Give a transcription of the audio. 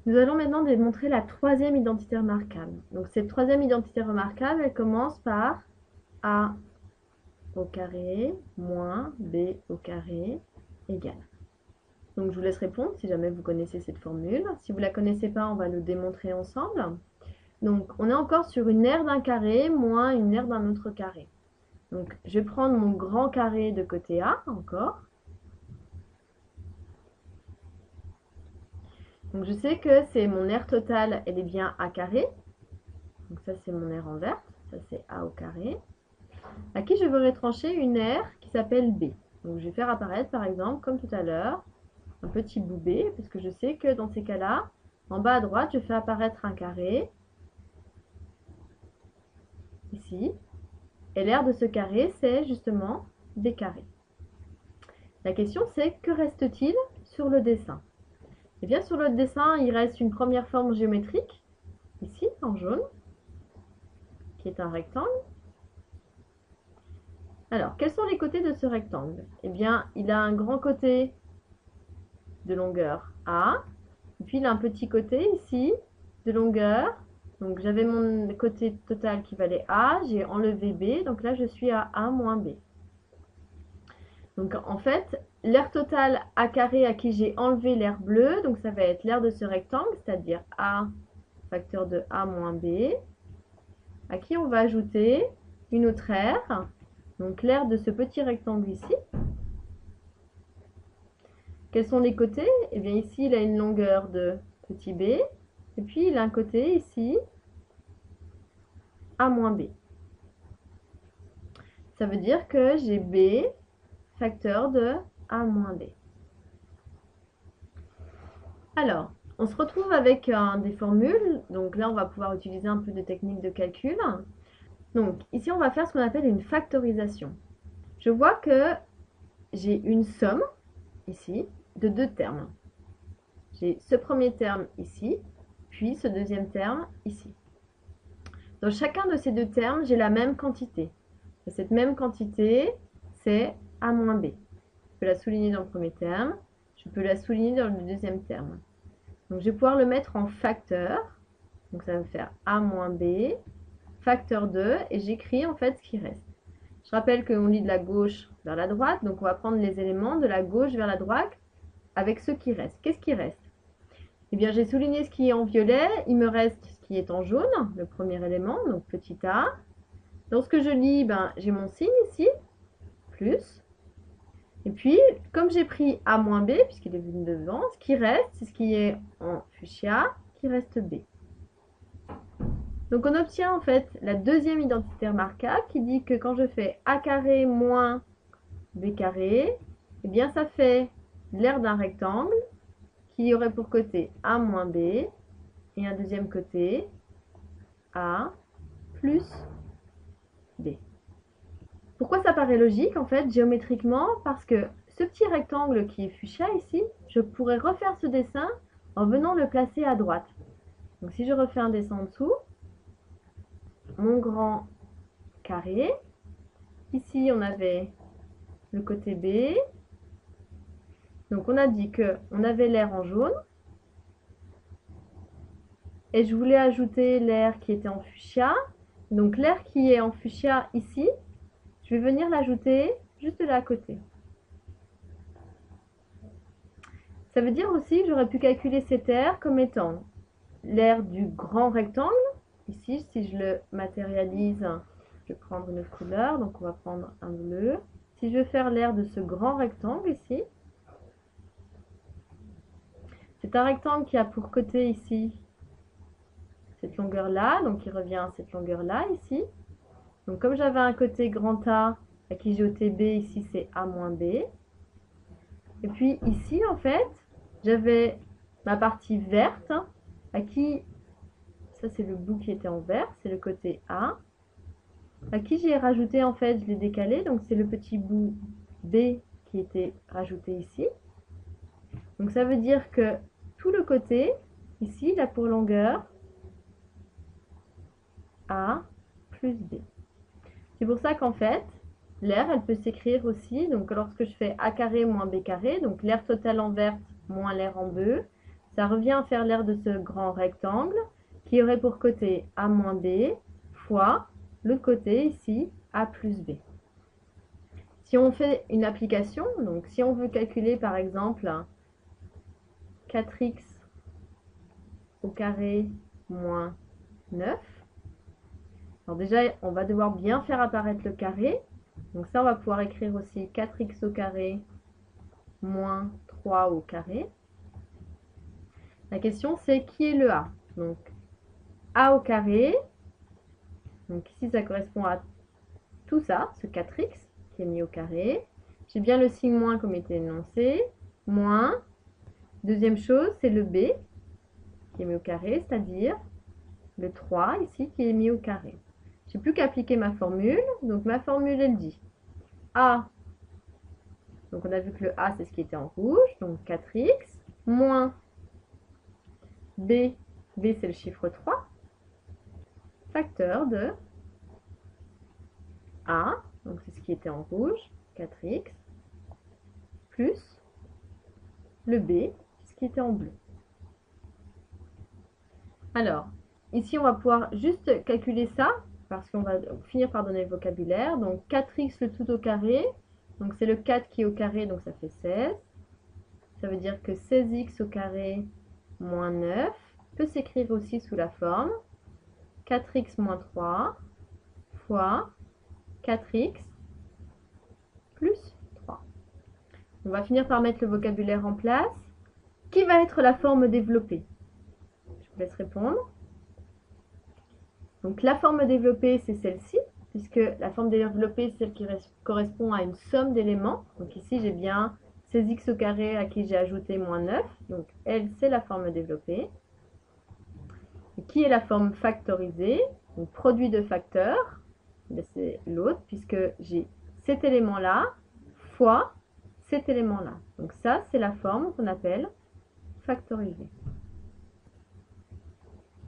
Nous allons maintenant démontrer la troisième identité remarquable. Donc cette troisième identité remarquable, elle commence par A au carré moins B au carré égale. Donc je vous laisse répondre si jamais vous connaissez cette formule. Si vous ne la connaissez pas, on va le démontrer ensemble. Donc on est encore sur une aire d'un carré moins une aire d'un autre carré. Donc je vais prendre mon grand carré de côté A encore. Donc je sais que c'est mon aire totale, elle est bien A carré. Donc ça c'est mon aire en vert, ça c'est A au carré. À qui je veux retrancher une aire qui s'appelle B. Donc je vais faire apparaître par exemple, comme tout à l'heure, un petit bout B, parce que je sais que dans ces cas-là, en bas à droite, je fais apparaître un carré, ici, et l'aire de ce carré, c'est justement B carré. La question c'est, que reste-t-il sur le dessin? Eh bien sur le dessin, il reste une première forme géométrique, ici, en jaune, qui est un rectangle. Alors, quels sont les côtés de ce rectangle? Eh bien, il a un grand côté de longueur A, et puis il a un petit côté ici de longueur. Donc j'avais mon côté total qui valait A, j'ai enlevé B, donc là je suis à A moins B. Donc en fait, l'aire totale A carré à qui j'ai enlevé l'aire bleue, donc ça va être l'aire de ce rectangle, c'est-à-dire A facteur de A moins B, à qui on va ajouter une autre aire, donc l'aire de ce petit rectangle ici. Quels sont les côtés? Eh bien ici il a une longueur de petit b, et puis il a un côté ici, A moins b. Ça veut dire que j'ai b facteur de A moins b. Alors, on se retrouve avec des formules. Donc là, on va pouvoir utiliser un peu de techniques de calcul. Donc ici, on va faire ce qu'on appelle une factorisation. Je vois que j'ai une somme, ici, de deux termes. J'ai ce premier terme ici, puis ce deuxième terme ici. Dans chacun de ces deux termes, j'ai la même quantité. Et cette même quantité, c'est A moins B. Je peux la souligner dans le premier terme, je peux la souligner dans le deuxième terme. Donc je vais pouvoir le mettre en facteur. Donc ça va me faire A moins B, facteur 2, et j'écris en fait ce qui reste. Je rappelle qu'on lit de la gauche vers la droite, donc on va prendre les éléments de la gauche vers la droite avec ce qui reste. Qu'est-ce qui reste? Eh bien, j'ai souligné ce qui est en violet, il me reste ce qui est en jaune, le premier élément, donc petit a. Lorsque je lis, ben, j'ai mon signe ici, plus. Et puis, comme j'ai pris a moins b, puisqu'il est venu devant, ce qui reste, c'est ce qui est en fuchsia, qui reste b. Donc on obtient en fait la deuxième identité remarquable qui dit que quand je fais a carré moins b carré, eh bien ça fait l'aire d'un rectangle qui aurait pour côté a moins b et un deuxième côté a plus b. Pourquoi ça paraît logique en fait géométriquement? Parce que ce petit rectangle qui est fuchsia ici, je pourrais refaire ce dessin en venant le placer à droite. Donc si je refais un dessin en dessous, mon grand carré, ici on avait le côté B, donc on a dit qu'on avait l'aire en jaune, et je voulais ajouter l'aire qui était en fuchsia, donc l'aire qui est en fuchsia ici, je vais venir l'ajouter juste là à côté. Ça veut dire aussi que j'aurais pu calculer cette aire comme étant l'aire du grand rectangle. Ici, si je le matérialise, je vais prendre une autre couleur, donc on va prendre un bleu. Si je veux faire l'aire de ce grand rectangle ici, c'est un rectangle qui a pour côté ici cette longueur-là, donc il revient à cette longueur-là ici. Donc comme j'avais un côté grand A à qui j'ai ôté B, ici c'est A moins B. Et puis ici, en fait, j'avais ma partie verte à qui, ça c'est le bout qui était en vert, c'est le côté A, à qui j'ai rajouté, en fait, je l'ai décalé, donc c'est le petit bout B qui était rajouté ici. Donc ça veut dire que tout le côté, ici, il a pour longueur A plus B. C'est pour ça qu'en fait, l'aire, elle peut s'écrire aussi, donc lorsque je fais A carré moins B carré, donc l'aire totale en verte moins l'aire en bleu, Ça revient à faire l'air de ce grand rectangle qui aurait pour côté a moins b fois l'autre côté ici a plus b. Si on fait une application, donc si on veut calculer par exemple 4x au carré moins 9, alors déjà on va devoir bien faire apparaître le carré, donc ça on va pouvoir écrire aussi 4x au carré moins 3 au carré. La question c'est qui est le a? Donc a au carré, donc ici ça correspond à tout ça, ce 4x qui est mis au carré. J'ai bien le signe moins comme était énoncé, moins. Deuxième chose, c'est le b qui est mis au carré, c'est-à-dire le 3 ici qui est mis au carré. J'ai plus qu'à appliquer ma formule, donc ma formule elle dit a, donc on a vu que le a c'est ce qui était en rouge, donc 4x, moins b, b c'est le chiffre 3, facteur de a, donc c'est ce qui était en rouge, 4x, plus le b, ce qui était en bleu. Alors, ici on va pouvoir juste calculer ça, parce qu'on va finir par donner le vocabulaire. Donc 4x le tout au carré, donc c'est le 4 qui est au carré, donc ça fait 16. Ça veut dire que 16x au carré moins 9 peut s'écrire aussi sous la forme 4x moins 3 fois 4x plus 3. On va finir par mettre le vocabulaire en place. Qui va être la forme développée? Je vous laisse répondre. Donc la forme développée, c'est celle-ci, puisque la forme développée, c'est celle qui correspond à une somme d'éléments. Donc ici, j'ai bien 16x au carré à qui j'ai ajouté moins 9. Donc elle, c'est la forme développée. Et qui est la forme factorisée? Donc produit de facteurs, c'est l'autre, puisque j'ai cet élément-là fois cet élément-là. Donc ça, c'est la forme qu'on appelle factorisée.